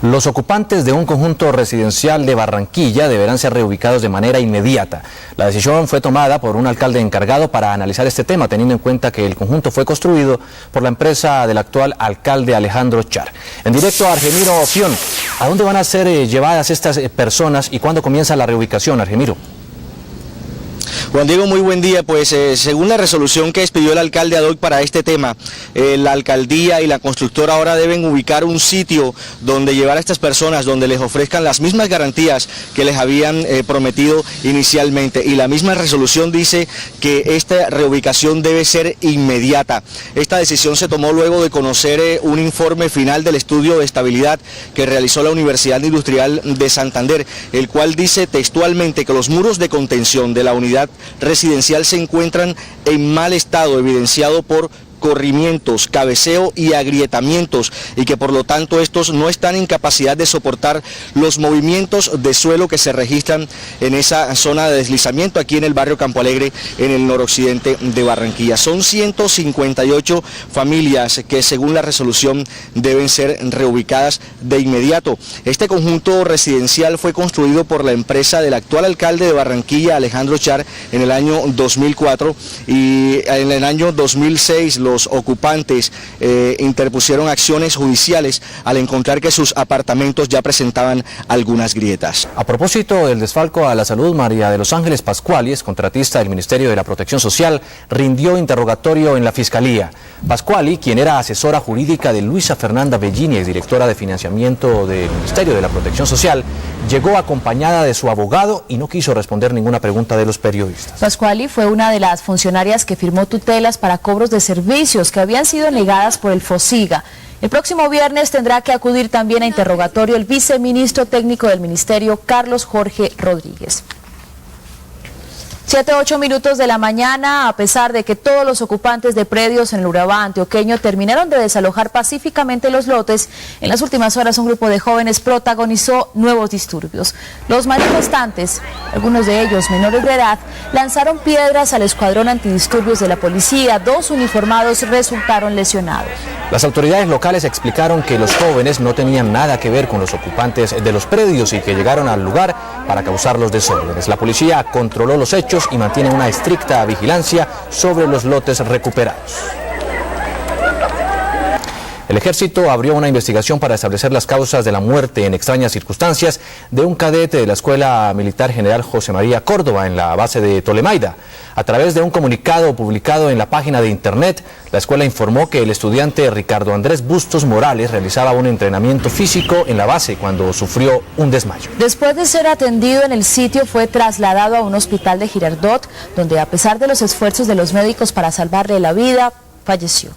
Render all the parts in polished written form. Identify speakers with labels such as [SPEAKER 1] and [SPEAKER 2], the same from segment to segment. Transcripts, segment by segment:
[SPEAKER 1] Los ocupantes de un conjunto residencial de Barranquilla deberán ser reubicados de manera inmediata. La decisión fue tomada por un alcalde encargado para analizar este tema, teniendo en cuenta que el conjunto fue construido por la empresa del actual alcalde Alejandro Char. En directo a Argemiro Opión, ¿a dónde van a ser llevadas estas personas y cuándo comienza la reubicación, Argemiro?
[SPEAKER 2] Juan Diego, muy buen día. Pues según la resolución que expidió el alcalde ad hoc para este tema, la alcaldía y la constructora ahora deben ubicar un sitio donde llevar a estas personas, donde les ofrezcan las mismas garantías que les habían prometido inicialmente. Y la misma resolución dice que esta reubicación debe ser inmediata. Esta decisión se tomó luego de conocer un informe final del estudio de estabilidad que realizó la Universidad Industrial de Santander, el cual dice textualmente que los muros de contención de la unidad residencial se encuentran en mal estado, evidenciado por corrimientos, cabeceo y agrietamientos, y que por lo tanto estos no están en capacidad de soportar los movimientos de suelo que se registran en esa zona de deslizamiento aquí en el barrio Campo Alegre, en el noroccidente de Barranquilla. Son 158 familias que según la resolución deben ser reubicadas de inmediato. Este conjunto residencial fue construido por la empresa del actual alcalde de Barranquilla, Alejandro Char, en el año 2004, y en el año 2006 los ocupantes interpusieron acciones judiciales al encontrar que sus apartamentos ya presentaban algunas grietas.
[SPEAKER 1] A propósito del desfalco a la salud, María de los Ángeles Pascuali, es contratista del Ministerio de la Protección Social, rindió interrogatorio en la Fiscalía. Pascuali, quien era asesora jurídica de Luisa Fernanda Bellini y directora de financiamiento del Ministerio de la Protección Social, llegó acompañada de su abogado y no quiso responder ninguna pregunta de los periodistas.
[SPEAKER 3] Pascuali fue una de las funcionarias que firmó tutelas para cobros de servicios que habían sido negadas por el FOSIGA. El próximo viernes tendrá que acudir también a interrogatorio el viceministro técnico del Ministerio, Carlos Jorge Rodríguez. 7:08 minutos de la mañana, a pesar de que todos los ocupantes de predios en el Urabá antioqueño terminaron de desalojar pacíficamente los lotes, en las últimas horas un grupo de jóvenes protagonizó nuevos disturbios. Los manifestantes, algunos de ellos menores de edad, lanzaron piedras al escuadrón antidisturbios de la policía. 2 uniformados resultaron lesionados.
[SPEAKER 1] Las autoridades locales explicaron que los jóvenes no tenían nada que ver con los ocupantes de los predios y que llegaron al lugar para causar los desórdenes. La policía controló los hechos y mantiene una estricta vigilancia sobre los lotes recuperados. El ejército abrió una investigación para establecer las causas de la muerte en extrañas circunstancias de un cadete de la Escuela Militar General José María Córdoba en la base de Tolemaida. A través de un comunicado publicado en la página de internet, la escuela informó que el estudiante Ricardo Andrés Bustos Morales realizaba un entrenamiento físico en la base cuando sufrió un desmayo.
[SPEAKER 3] Después de ser atendido en el sitio, fue trasladado a un hospital de Girardot, donde a pesar de los esfuerzos de los médicos para salvarle la vida, falleció.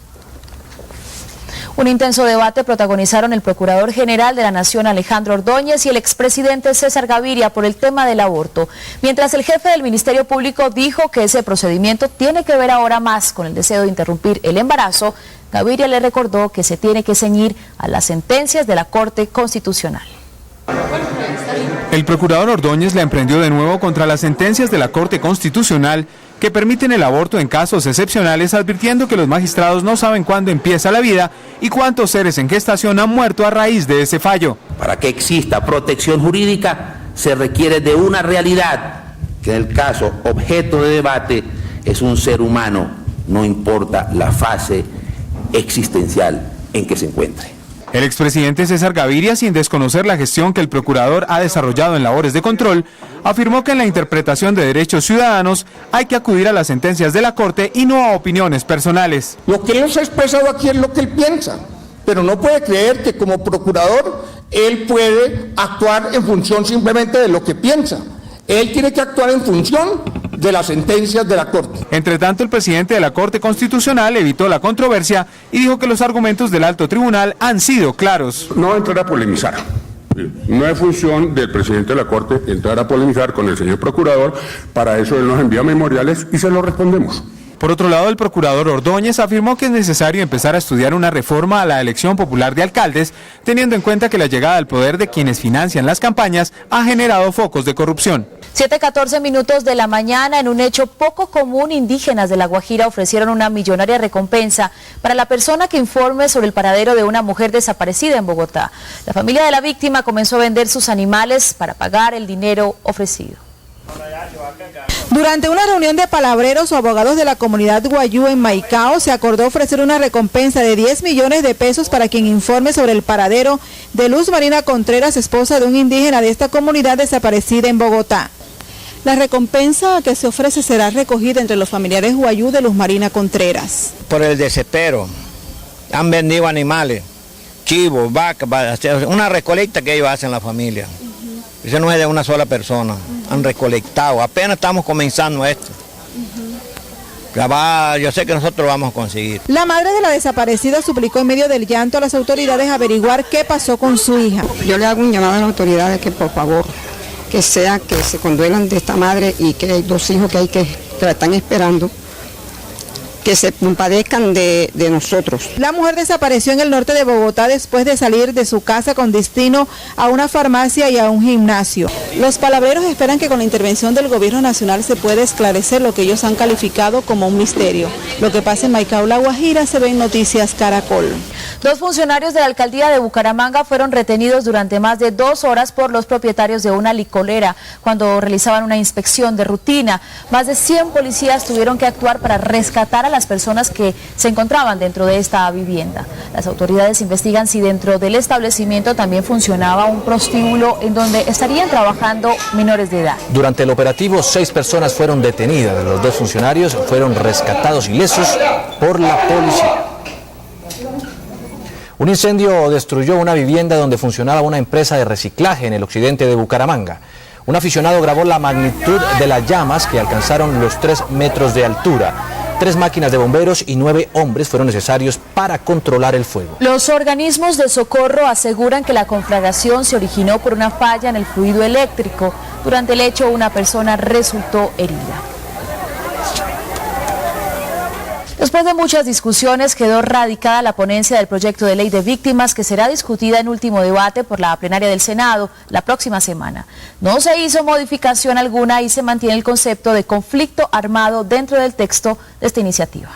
[SPEAKER 3] Un intenso debate protagonizaron el Procurador General de la Nación, Alejandro Ordóñez, y el expresidente César Gaviria por el tema del aborto, mientras el jefe del Ministerio Público dijo que ese procedimiento tiene que ver ahora más con el deseo de interrumpir el embarazo. Gaviria le recordó que se tiene que ceñir a las sentencias de la Corte Constitucional.
[SPEAKER 4] El procurador Ordóñez la emprendió de nuevo contra las sentencias de la Corte Constitucional que permiten el aborto en casos excepcionales, advirtiendo que los magistrados no saben cuándo empieza la vida y cuántos seres en gestación han muerto a raíz de ese fallo.
[SPEAKER 5] Para que exista protección jurídica se requiere de una realidad, que en el caso objeto de debate es un ser humano, no importa la fase existencial en que se encuentre.
[SPEAKER 4] El expresidente César Gaviria, sin desconocer la gestión que el procurador ha desarrollado en labores de control, afirmó que en la interpretación de derechos ciudadanos hay que acudir a las sentencias de la Corte y no a opiniones personales.
[SPEAKER 6] Lo que él nos ha expresado aquí es lo que él piensa, pero no puede creer que como procurador él puede actuar en función simplemente de lo que piensa. Él tiene que actuar en función de las sentencias de la Corte.
[SPEAKER 4] Entre tanto, el presidente de la Corte Constitucional evitó la controversia y dijo que los argumentos del alto tribunal han sido claros.
[SPEAKER 7] No entrar a polemizar. No es función del presidente de la Corte entrar a polemizar con el señor procurador. Para eso él nos envía memoriales y se los respondemos.
[SPEAKER 4] Por otro lado, el procurador Ordóñez afirmó que es necesario empezar a estudiar una reforma a la elección popular de alcaldes, teniendo en cuenta que la llegada al poder de quienes financian las campañas ha generado focos de corrupción.
[SPEAKER 3] 7:14 minutos de la mañana, en un hecho poco común, indígenas de La Guajira ofrecieron una millonaria recompensa para la persona que informe sobre el paradero de una mujer desaparecida en Bogotá. La familia de la víctima comenzó a vender sus animales para pagar el dinero ofrecido.
[SPEAKER 8] Durante una reunión de palabreros o abogados de la comunidad guayú en Maicao, se acordó ofrecer una recompensa de 10 millones de pesos para quien informe sobre el paradero de Luz Marina Contreras, esposa de un indígena de esta comunidad desaparecida en Bogotá. La recompensa que se ofrece será recogida entre los familiares guayú de Luz Marina Contreras.
[SPEAKER 9] Por el desespero, han vendido animales, chivos, vacas, una recolecta que ellos hacen la familia. Eso no es de una sola persona, han recolectado, apenas estamos comenzando esto. Yo sé que nosotros lo vamos a conseguir.
[SPEAKER 8] La madre de la desaparecida suplicó en medio del llanto a las autoridades averiguar qué pasó con su hija.
[SPEAKER 10] Yo le hago un llamado a las autoridades que por favor, que se conduelan de esta madre y que hay 2 hijos que la están esperando, que se compadezcan de nosotros.
[SPEAKER 8] La mujer desapareció en el norte de Bogotá después de salir de su casa con destino a una farmacia y a un gimnasio. Los palabreros esperan que con la intervención del gobierno nacional se pueda esclarecer lo que ellos han calificado como un misterio. Lo que pasa en Maicao, La Guajira, se ve en Noticias Caracol.
[SPEAKER 3] 2 funcionarios de la alcaldía de Bucaramanga fueron retenidos durante más de 2 horas por los propietarios de una licorera cuando realizaban una inspección de rutina. Más de 100 policías tuvieron que actuar para rescatar a las personas que se encontraban dentro de esta vivienda. Las autoridades investigan si dentro del establecimiento también funcionaba un prostíbulo en donde estarían trabajando menores de edad.
[SPEAKER 1] Durante el operativo, 6 personas fueron detenidas. Los 2 funcionarios fueron rescatados ilesos por la policía. Un incendio destruyó una vivienda donde funcionaba una empresa de reciclaje en el occidente de Bucaramanga. Un aficionado grabó la magnitud de las llamas que alcanzaron los 3 metros de altura. 3 máquinas de bomberos y 9 hombres fueron necesarios para controlar el fuego.
[SPEAKER 3] Los organismos de socorro aseguran que la conflagración se originó por una falla en el fluido eléctrico. Durante el hecho, una persona resultó herida. Después de muchas discusiones, quedó radicada la ponencia del proyecto de ley de víctimas que será discutida en último debate por la plenaria del Senado la próxima semana. No se hizo modificación alguna y se mantiene el concepto de conflicto armado dentro del texto de esta iniciativa.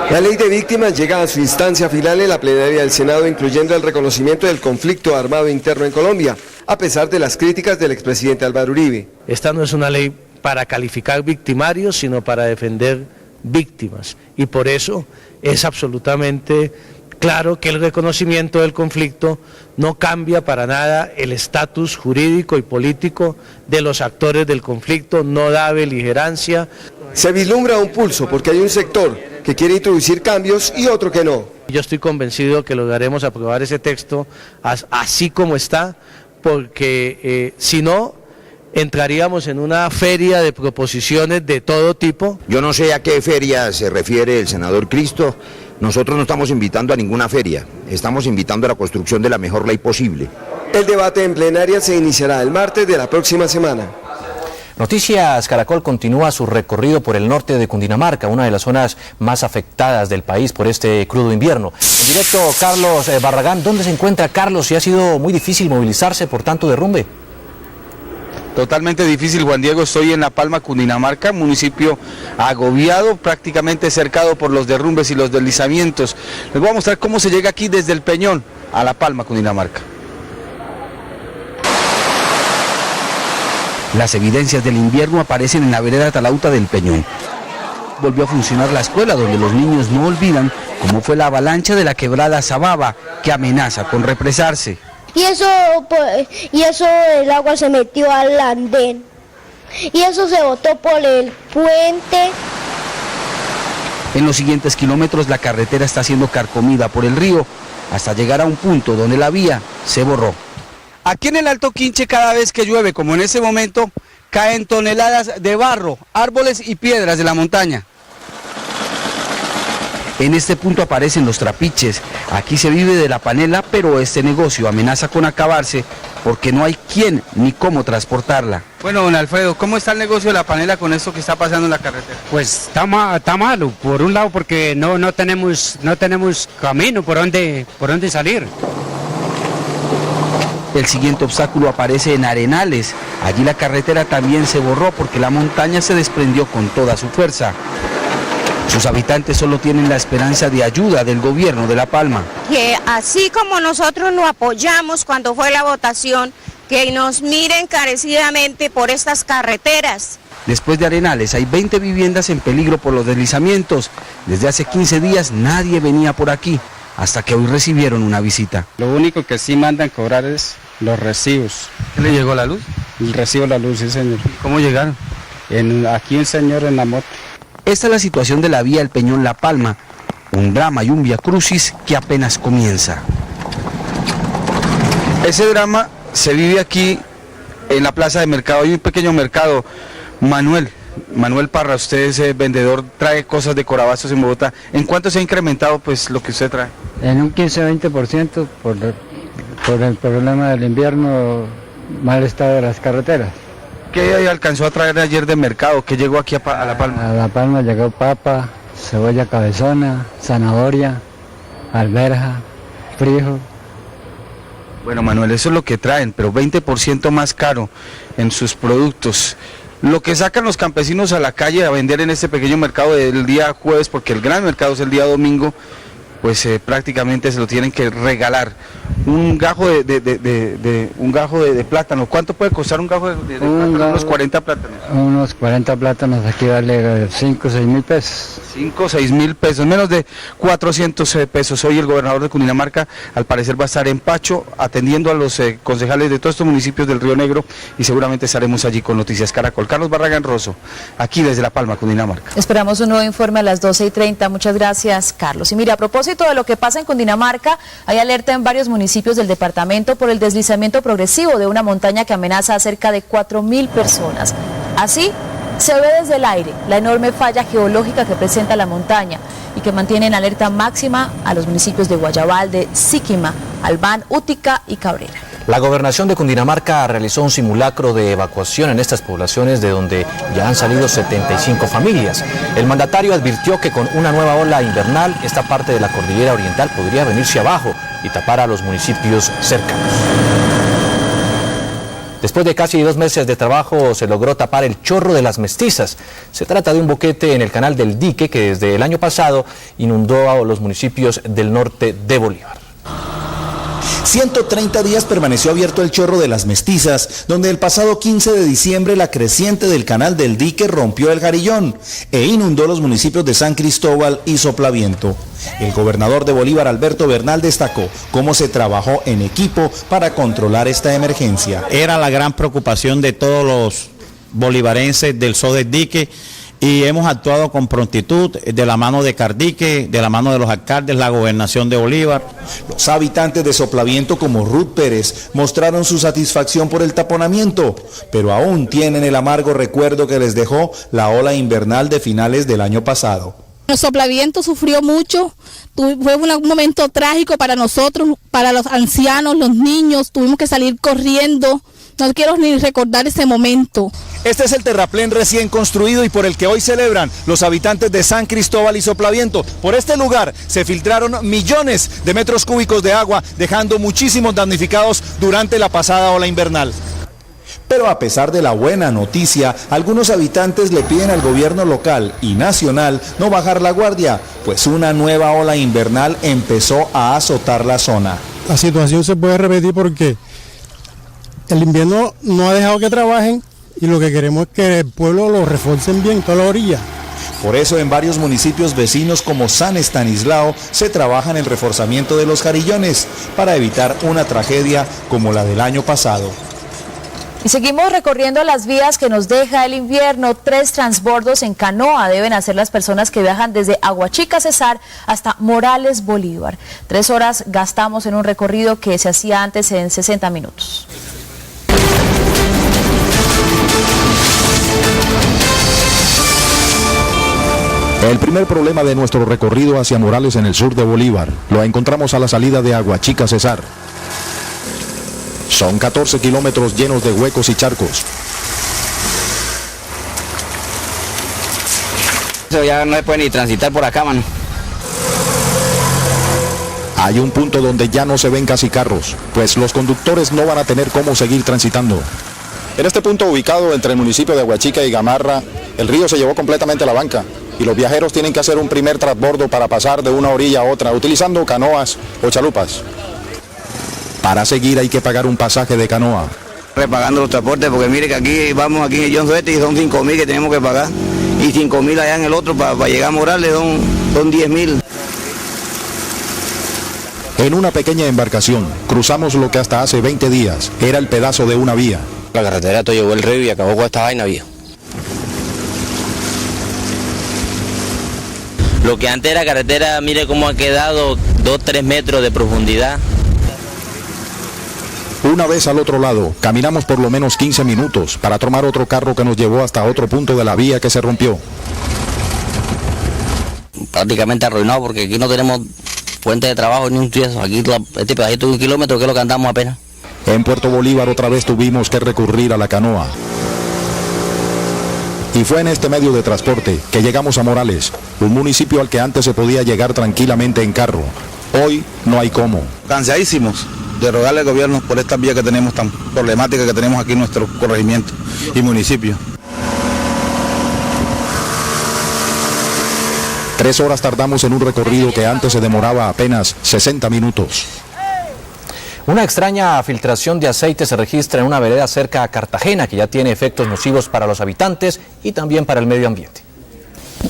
[SPEAKER 11] La ley de víctimas llega a su instancia final en la plenaria del Senado, incluyendo el reconocimiento del conflicto armado interno en Colombia, a pesar de las críticas del expresidente Álvaro Uribe.
[SPEAKER 12] Esta no es una ley para calificar victimarios, sino para defender víctimas, y por eso es absolutamente claro que el reconocimiento del conflicto no cambia para nada el estatus jurídico y político de los actores del conflicto, no da beligerancia.
[SPEAKER 11] Se vislumbra un pulso porque hay un sector que quiere introducir cambios y otro que no.
[SPEAKER 12] Yo estoy convencido que lograremos aprobar ese texto así como está, porque si no, entraríamos en una feria de proposiciones de todo tipo.
[SPEAKER 13] Yo no sé a qué feria se refiere el senador Cristo. Nosotros no estamos invitando a ninguna feria, estamos invitando a la construcción de la mejor ley posible.
[SPEAKER 11] El debate en plenaria se iniciará el martes de la próxima semana.
[SPEAKER 1] Noticias Caracol continúa su recorrido por el norte de Cundinamarca, una de las zonas más afectadas del país por este crudo invierno. En directo, Carlos Barragán. ¿Dónde se encuentra Carlos? ¿Y ha sido muy difícil movilizarse por tanto derrumbe?
[SPEAKER 14] Totalmente difícil, Juan Diego. Estoy en La Palma, Cundinamarca, municipio agobiado, prácticamente cercado por los derrumbes y los deslizamientos. Les voy a mostrar cómo se llega aquí desde el Peñón a La Palma, Cundinamarca. Las evidencias del invierno aparecen en la vereda Talauta del Peñón. Volvió a funcionar la escuela, donde los niños no olvidan cómo fue la avalancha de la quebrada Sababa, que amenaza con represarse.
[SPEAKER 15] Y eso el agua se metió al andén. Y eso se botó por el puente.
[SPEAKER 14] En los siguientes kilómetros la carretera está siendo carcomida por el río, hasta llegar a un punto donde la vía se borró. Aquí en el Alto Quinche, cada vez que llueve, como en ese momento, caen toneladas de barro, árboles y piedras de la montaña. En este punto aparecen los trapiches. Aquí se vive de la panela, pero este negocio amenaza con acabarse porque no hay quién ni cómo transportarla. Bueno, don Alfredo, ¿cómo está el negocio de la panela con esto que está pasando en la carretera?
[SPEAKER 16] Pues está malo, por un lado porque no tenemos camino por dónde salir.
[SPEAKER 14] El siguiente obstáculo aparece en Arenales. Allí la carretera también se borró porque la montaña se desprendió con toda su fuerza. Sus habitantes solo tienen la esperanza de ayuda del gobierno de La Palma.
[SPEAKER 17] Que así como nosotros lo apoyamos cuando fue la votación, que nos miren encarecidamente por estas carreteras.
[SPEAKER 14] Después de Arenales hay 20 viviendas en peligro por los deslizamientos. Desde hace 15 días nadie venía por aquí, hasta que hoy recibieron una visita.
[SPEAKER 16] Lo único que sí mandan cobrar es los recibos.
[SPEAKER 14] ¿Qué le llegó la luz?
[SPEAKER 16] El recibo de la luz, sí señor.
[SPEAKER 14] ¿Cómo llegaron?
[SPEAKER 16] Aquí un señor en la moto.
[SPEAKER 14] Esta es la situación de la vía El Peñón-La Palma, un drama y un viacrucis que apenas comienza. Ese drama se vive aquí en la plaza de mercado, hay un pequeño mercado. Manuel Parra, usted es vendedor, trae cosas de Corabastos en Bogotá. ¿En cuánto se ha incrementado pues lo que usted trae?
[SPEAKER 18] En un 15-20% por el problema del invierno, mal estado de las carreteras.
[SPEAKER 14] ¿Qué alcanzó a traer ayer de mercado? ¿Qué llegó aquí a La Palma?
[SPEAKER 18] A La Palma llegó papa, cebolla cabezona, zanahoria, alberja, frijol.
[SPEAKER 14] Bueno, Manuel, eso es lo que traen, pero 20% más caro en sus productos. Lo que sacan los campesinos a la calle a vender en este pequeño mercado del día jueves, porque el gran mercado es el día domingo, pues prácticamente se lo tienen que regalar. Un gajo de plátano, ¿cuánto puede costar un gajo de plátano? Unos 40 plátanos.
[SPEAKER 18] Unos 40 plátanos aquí vale 5 o 6 mil pesos.
[SPEAKER 14] 5 o 6 mil pesos, menos de 400 pesos. Hoy el gobernador de Cundinamarca al parecer va a estar en Pacho atendiendo a los concejales de todos estos municipios del Río Negro y seguramente estaremos allí con Noticias Caracol. Carlos Barragán Rosso, aquí desde La Palma, Cundinamarca.
[SPEAKER 3] Esperamos un nuevo informe a las 12:30. Muchas gracias, Carlos. Y mira, a propósito de lo que pasa en Cundinamarca, hay alerta en varios municipios del departamento por el deslizamiento progresivo de una montaña que amenaza a cerca de 4.000 personas. Así se ve desde el aire la enorme falla geológica que presenta la montaña y que mantiene en alerta máxima a los municipios de Guayabal, Siquima, Albán, Útica y Cabrera.
[SPEAKER 1] La gobernación de Cundinamarca realizó un simulacro de evacuación en estas poblaciones de donde ya han salido 75 familias. El mandatario advirtió que con una nueva ola invernal esta parte de la cordillera oriental podría venirse abajo y tapar a los municipios cercanos. Después de casi 2 meses de trabajo se logró tapar el chorro de las Mestizas. Se trata de un boquete en el canal del Dique que desde el año pasado inundó a los municipios del norte de Bolívar.
[SPEAKER 19] 130 días permaneció abierto el chorro de las Mestizas, donde el pasado 15 de diciembre la creciente del canal del Dique rompió el Garillón e inundó los municipios de San Cristóbal y Soplaviento. El gobernador de Bolívar, Alberto Bernal, destacó cómo se trabajó en equipo para controlar esta emergencia.
[SPEAKER 20] Era la gran preocupación de todos los bolivarenses del SO del Dique, y hemos actuado con prontitud de la mano de Cardique, de la mano de los alcaldes, la gobernación de Bolívar.
[SPEAKER 19] Los habitantes de Soplaviento como Ruth Pérez mostraron su satisfacción por el taponamiento, pero aún tienen el amargo recuerdo que les dejó la ola invernal de finales del año pasado.
[SPEAKER 21] Soplaviento sufrió mucho, fue un momento trágico para nosotros, para los ancianos, los niños, tuvimos que salir corriendo. No quiero ni recordar ese momento.
[SPEAKER 19] Este es el terraplén recién construido y por el que hoy celebran los habitantes de San Cristóbal y Soplaviento. Por este lugar se filtraron millones de metros cúbicos de agua, dejando muchísimos damnificados durante la pasada ola invernal. Pero a pesar de la buena noticia, algunos habitantes le piden al gobierno local y nacional no bajar la guardia, pues una nueva ola invernal empezó a azotar la zona.
[SPEAKER 22] La situación se puede repetir porque el invierno no ha dejado que trabajen y lo que queremos es que el pueblo lo refuercen bien, toda la orilla.
[SPEAKER 19] Por eso en varios municipios vecinos como San Estanislao se trabaja en el reforzamiento de los jarillones para evitar una tragedia como la del año pasado.
[SPEAKER 3] Y seguimos recorriendo las vías que nos deja el invierno. 3 transbordos en canoa deben hacer las personas que viajan desde Aguachica, Cesar, hasta Morales, Bolívar. 3 horas gastamos en un recorrido que se hacía antes en 60 minutos.
[SPEAKER 23] El primer problema de nuestro recorrido hacia Morales en el sur de Bolívar lo encontramos a la salida de Aguachica, Cesar. Son 14 kilómetros llenos de huecos y charcos.
[SPEAKER 9] Eso ya no se puede ni transitar por acá, mano.
[SPEAKER 23] Hay un punto donde ya no se ven casi carros, pues los conductores no van a tener cómo seguir transitando. En este punto ubicado entre el municipio de Aguachica y Gamarra, el río se llevó completamente la banca y los viajeros tienen que hacer un primer transbordo para pasar de una orilla a otra utilizando canoas o chalupas. Para seguir hay que pagar un pasaje de canoa.
[SPEAKER 9] Repagando los transportes, porque mire que aquí vamos aquí en John Suete y son 5.000 que tenemos que pagar y 5.000 allá en el otro para llegar a Morales son 10.000.
[SPEAKER 23] En una pequeña embarcación cruzamos lo que hasta hace 20 días era el pedazo de una vía.
[SPEAKER 2] La carretera todo llegó el río y acabó con esta vaina vieja. Lo que antes era carretera, mire cómo ha quedado, 2-3 metros de profundidad.
[SPEAKER 23] Una vez al otro lado, caminamos por lo menos 15 minutos para tomar otro carro que nos llevó hasta otro punto de la vía que se rompió.
[SPEAKER 2] Prácticamente arruinado porque aquí no tenemos fuente de trabajo ni un tieso. Aquí este pedacito de 1 kilómetro que es lo que andamos apenas.
[SPEAKER 23] En Puerto Bolívar otra vez tuvimos que recurrir a la canoa. Y fue en este medio de transporte que llegamos a Morales, un municipio al que antes se podía llegar tranquilamente en carro. Hoy no hay cómo.
[SPEAKER 5] Cansadísimos de rogarle al gobierno por esta vía que tenemos tan problemática que tenemos aquí en nuestro corregimiento y municipio.
[SPEAKER 23] 3 horas tardamos en un recorrido que antes se demoraba apenas 60 minutos.
[SPEAKER 1] Una extraña filtración de aceite se registra en una vereda cerca a Cartagena que ya tiene efectos nocivos para los habitantes y también para el medio ambiente.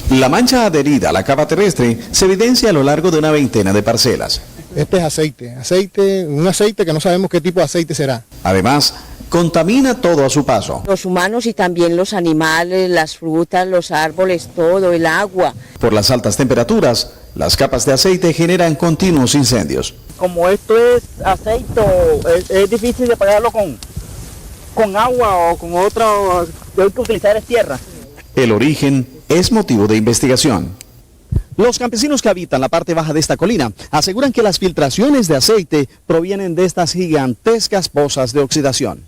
[SPEAKER 6] La mancha adherida a la capa terrestre se evidencia a lo largo de una veintena de parcelas.
[SPEAKER 24] Este es un aceite que no sabemos qué tipo de aceite será.
[SPEAKER 6] Además, contamina todo a su paso.
[SPEAKER 25] Los humanos y también los animales, las frutas, los árboles, todo, el agua.
[SPEAKER 6] Por las altas temperaturas, las capas de aceite generan continuos incendios.
[SPEAKER 26] Como esto es aceite, es difícil de apagarlo con agua o con otra, hay que utilizar tierra.
[SPEAKER 6] El origen es motivo de investigación.
[SPEAKER 19] Los campesinos que habitan la parte baja de esta colina aseguran que las filtraciones de aceite provienen de estas gigantescas pozas de oxidación.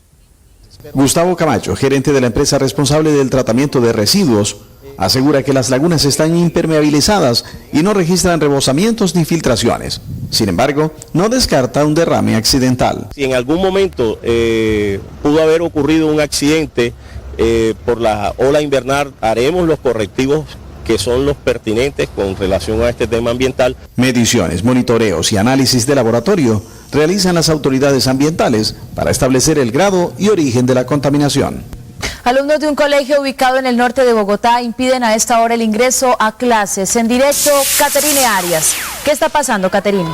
[SPEAKER 6] Gustavo Camacho, gerente de la empresa responsable del tratamiento de residuos, asegura que las lagunas están impermeabilizadas y no registran rebosamientos ni filtraciones. Sin embargo, no descarta un derrame accidental.
[SPEAKER 27] Si en algún momento pudo haber ocurrido un accidente por la ola invernal, haremos los correctivos que son los pertinentes con relación a este tema ambiental.
[SPEAKER 6] Mediciones, monitoreos y análisis de laboratorio realizan las autoridades ambientales para establecer el grado y origen de la contaminación.
[SPEAKER 3] Alumnos de un colegio ubicado en el norte de Bogotá impiden a esta hora el ingreso a clases. En directo, Caterine Arias. ¿Qué está pasando, Caterine?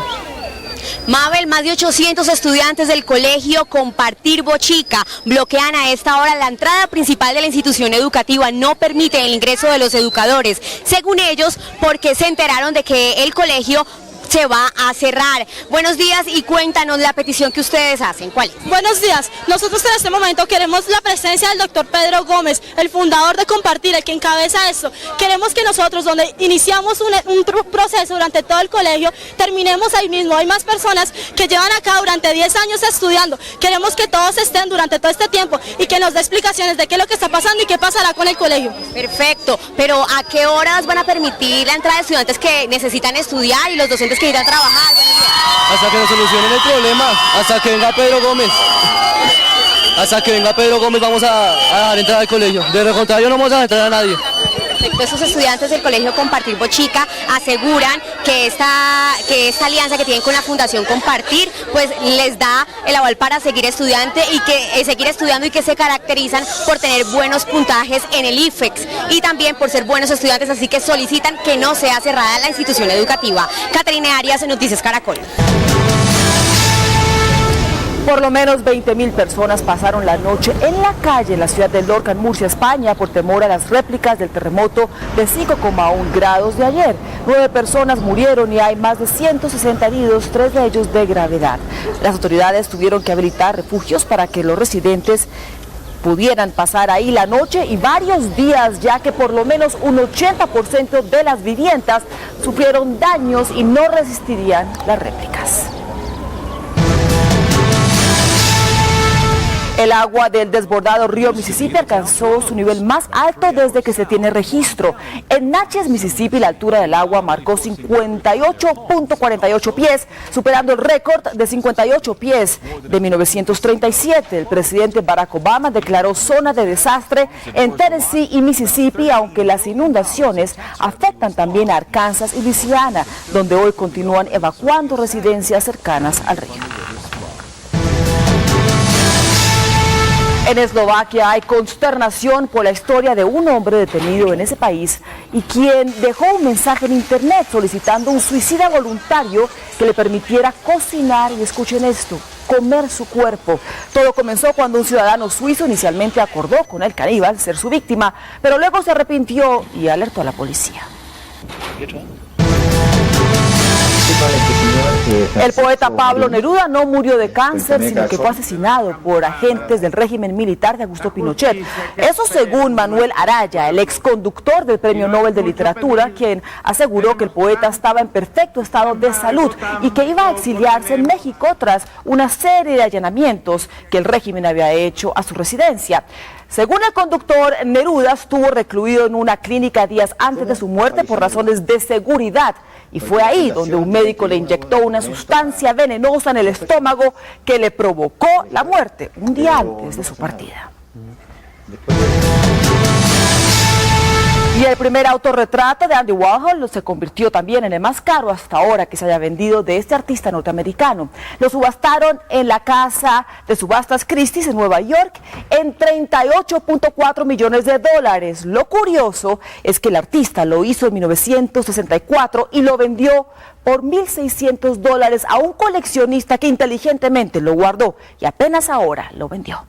[SPEAKER 28] Mabel, más de 800 estudiantes del colegio Compartir Bochica bloquean a esta hora la entrada principal de la institución educativa, no permiten el ingreso de los educadores, según ellos, porque se enteraron de que el colegio se va a cerrar. Buenos días y cuéntanos la petición que ustedes hacen. ¿Cuál es?
[SPEAKER 21] Buenos días. Nosotros en este momento queremos la presencia del doctor Pedro Gómez, el fundador de Compartir, el que encabeza esto. Queremos que nosotros, donde iniciamos un proceso durante todo el colegio, terminemos ahí mismo. Hay más personas que llevan acá durante 10 años estudiando. Queremos que todos estén durante todo este tiempo y que nos dé explicaciones de qué es lo que está pasando y qué pasará con el colegio.
[SPEAKER 28] Perfecto, pero ¿a qué horas van a permitir la entrada de estudiantes que necesitan estudiar y los docentes que irán a trabajar?
[SPEAKER 29] Hasta que nos solucionen el problema, hasta que venga Pedro Gómez. Hasta que venga Pedro Gómez vamos a dar entrada al colegio. De lo contrario no vamos a entrar a nadie.
[SPEAKER 28] Perfecto, esos estudiantes del colegio Compartir Bochica aseguran que esta alianza que tienen con la Fundación Compartir pues les da el aval para seguir estudiando y que se caracterizan por tener buenos puntajes en el IFEX y también por ser buenos estudiantes, así que solicitan que no sea cerrada la institución educativa. Caterine Arias, Noticias Caracol.
[SPEAKER 30] Por lo menos 20.000 personas pasaron la noche en la calle en la ciudad de Lorca, en Murcia, España, por temor a las réplicas del terremoto de 5,1 grados de ayer. 9 personas murieron y hay más de 160 heridos, 3 de ellos de gravedad. Las autoridades tuvieron que habilitar refugios para que los residentes pudieran pasar ahí la noche y varios días, ya que por lo menos un 80% de las viviendas sufrieron daños y no resistirían las réplicas. El agua del desbordado río Mississippi alcanzó su nivel más alto desde que se tiene registro. En Natchez, Mississippi, la altura del agua marcó 58.48 pies, superando el récord de 58 pies de 1937. El presidente Barack Obama declaró zona de desastre en Tennessee y Mississippi, aunque las inundaciones afectan también a Arkansas y Luisiana, donde hoy continúan evacuando residencias cercanas al río. En Eslovaquia hay consternación por la historia de un hombre detenido en ese país y quien dejó un mensaje en internet solicitando un suicida voluntario que le permitiera cocinar, y escuchen esto, comer su cuerpo. Todo comenzó cuando un ciudadano suizo inicialmente acordó con el caníbal ser su víctima, pero luego se arrepintió y alertó a la policía. El poeta Pablo Neruda no murió de cáncer, sino que fue asesinado por agentes del régimen militar de Augusto Pinochet. Eso según Manuel Araya, el exconductor del Premio Nobel de Literatura, quien aseguró que el poeta estaba en perfecto estado de salud y que iba a exiliarse en México tras una serie de allanamientos que el régimen había hecho a su residencia. Según el conductor, Neruda estuvo recluido en una clínica días antes de su muerte por razones de seguridad, y fue ahí donde un médico le inyectó una sustancia venenosa en el estómago que le provocó la muerte un día antes de su partida. Y el primer autorretrato de Andy Warhol se convirtió también en el más caro hasta ahora que se haya vendido de este artista norteamericano. Lo subastaron en la casa de subastas Christie's en Nueva York en $38.4 millones. Lo curioso es que el artista lo hizo en 1964 y lo vendió por $1.600 a un coleccionista que inteligentemente lo guardó y apenas ahora lo vendió.